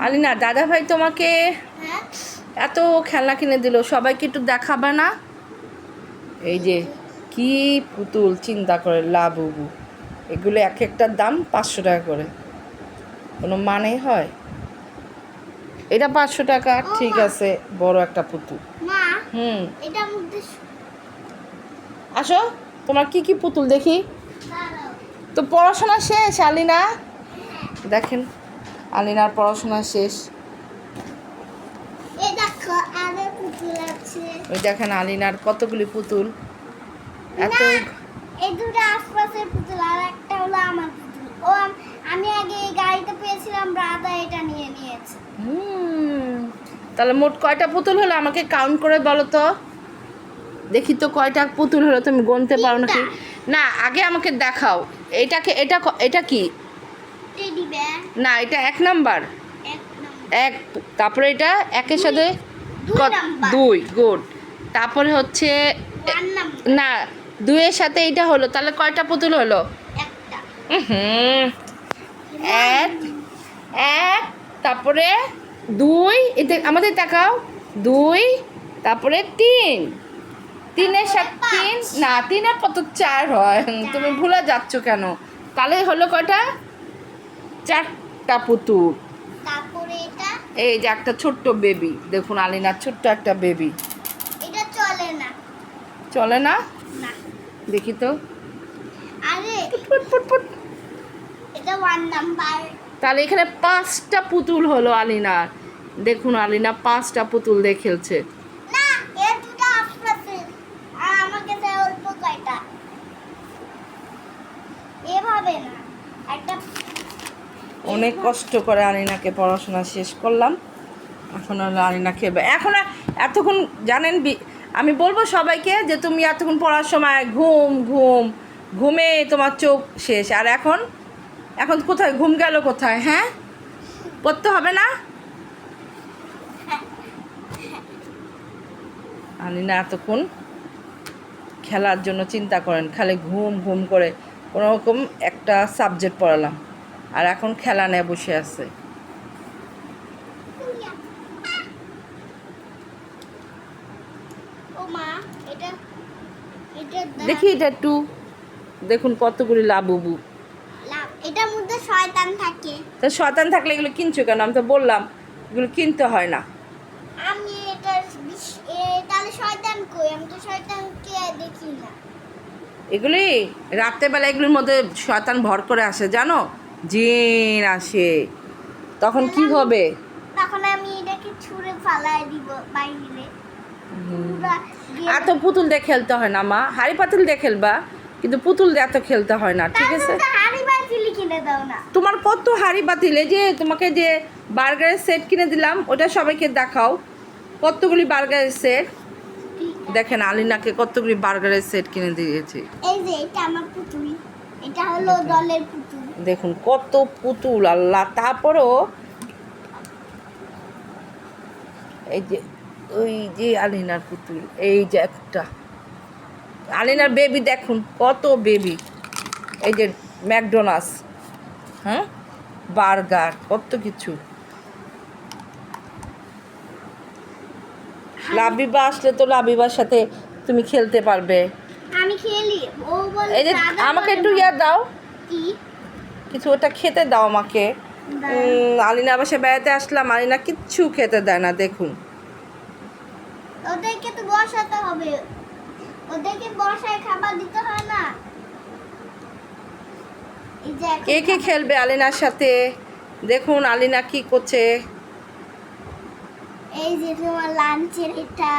আলিনা, দাদা ভাই তোমাকে এত খেলনা কিনে দিল, সবাইকে একটু দেখাবে না? এই যে কি পুতুল, চিন্তা করে লাবুবু, এগুলো এক একটার দাম 500 টাকা করে, কোনো মানেই হয়? এটা 500 টাকা, ঠিক আছে, বড় একটা পুতুল। আসো, তোমার কি কি পুতুল দেখি তো। পড়াশোনা শেষ আলিনা? দেখেন, আলিনার পড়াশোনা শেষ। ওই দেখেন আলিনার কতগুলি পুতুল, এত। এই দুটো আশপাশের পুতুল, আর একটা হলো আমার পুতুল। ও আমি আগে এই গাড়িতে পেয়েছিলাম, রাধা এটা নিয়ে নিয়েছে। তাহলে মোট কয়টা পুতুল হলো আমাকে কাউন্ট করে বলো তো, দেখি তো কয়টা পুতুল হলো, তুমি গুনতে পারো নাকি? না, আগে আমাকে দেখাও। এটাকে এটা কি? Teddy bear. না, এটা 1 নাম্বার। এক, তারপরে এটা একের সাথে 2, গুড। তারপরে হচ্ছে না, 2 এর সাথে এটা হলো, তাহলে কয়টা পুতুল হলো? এক, তারপরে 2, এতে আমাদের দেখাও। 2, তারপরে 3, 3-এর সাথে 3, না 3 আর কত, 4 হয়। তুমি ভুলে যাচ্ছ কেন? তাহলে হলো কয়টা? 4টা পুতুল। তারপরে এটা, এই যে একটা ছোট্ট বেবি, দেখুন আলিনার ছোট্ট একটা বেবি। এটা চলে না। চলে না? না, দেখি তো। আরে পুট। এটা 1 নাম্বার। তাহলে এখানে 5টা পুতুল হলো আলিনার। দেখুন আলিনা 5টা পুতুল দিয়ে খেলছে। না, এর দুটো আশপাশে, আর আমার কাছে অল্প কয়টা। এভাবে না, একটা অনেক কষ্ট করে আলিনাকে পড়াশোনা শেষ করলাম। এখন হলো আলিনা খেলবে। এখন এতক্ষণ জানেন, আমি বলবো সবাইকে যে তুমি এতক্ষণ পড়ার সময় ঘুমে তোমার চোখ শেষ। আর এখন কোথায় ঘুম গেল কোথায়? হ্যাঁ, পড়তে হবে না? আলিনা এতক্ষণ খেলার জন্য চিন্তা করেন, খালি ঘুম করে কোনো রকম একটা সাবজেক্ট পড়ালাম, আর এখন খেলা নিয়ে বসে আছে। ও মা, এটা দেখি এটা একটু দেখুন, কতগুলি লাবুবু। এটার মধ্যে শয়তান থাকে। তা শয়তান থাকলে এগুলো কিনছো কেন? আমি তো বললাম এগুলো কিনতে হয় না। আমি এটা তাহলে শয়তান কই? আমি তো শয়তানকে দেখি না। এগুলি রাত্রেবেলা এগুলির মধ্যে শয়তান ভর করে আসে, জানো? জিন আসে, তখন কি হবে? তখন আমি এটাকে ছুঁড়ে ফালাই দিব বাইরে। এত পুতুল দিয়ে খেলতে হয় না মা, হাড়ি পাতিল দিয়ে খেলবা, কিন্তু পুতুল দিয়ে এত খেলতে হয় না, ঠিক আছে? হাড়ি পাতিল কিনে দাও না। তোমার কত হাড়ি পাতিল, এই যে তোমাকে যে বার্গারের সেট কিনে দিলাম, ওটা সবাইকে দেখাও। কতগুলি বার্গারের সেট, দেখেন আলিনাকে কতগুলি বার্গারের সেট কিনে দিয়েছি। এই যে এটা আমার পুতুল, এটা হলো দলের পুতুল। দেখুন কত পুতুল, আল্লাহ। তারপরও এই যে ওই যে আলিনার পুতুল, এই যে একটা আলিনার বেবি, দেখুন কত বেবি। এই যে ম্যাকডোনাল্ডস, হ্যাঁ, বার্গার, কত কিছু। লাবিবা আসলে তো লাবিবার সাথে তুমি খেলতে পারবে। আমি খেলি, ও বলে এই যে আমাকে একটু ইয়া দাও, কি কিছু ওটা খেতে দাও আমাকে। আলিনা বাসায় বেড়াতে আসলাম, আলিনা কিচ্ছু খেতে দেয় না, দেখুন। ওদেরকে তো বসাতে হবে, ওদেরকে বসায় খাবার দিতে হয় না। এই যে কে খেলবে আলিনার সাথে? দেখুন আলিনা কি করছে। এই যে তোমার লাঞ্চের এটা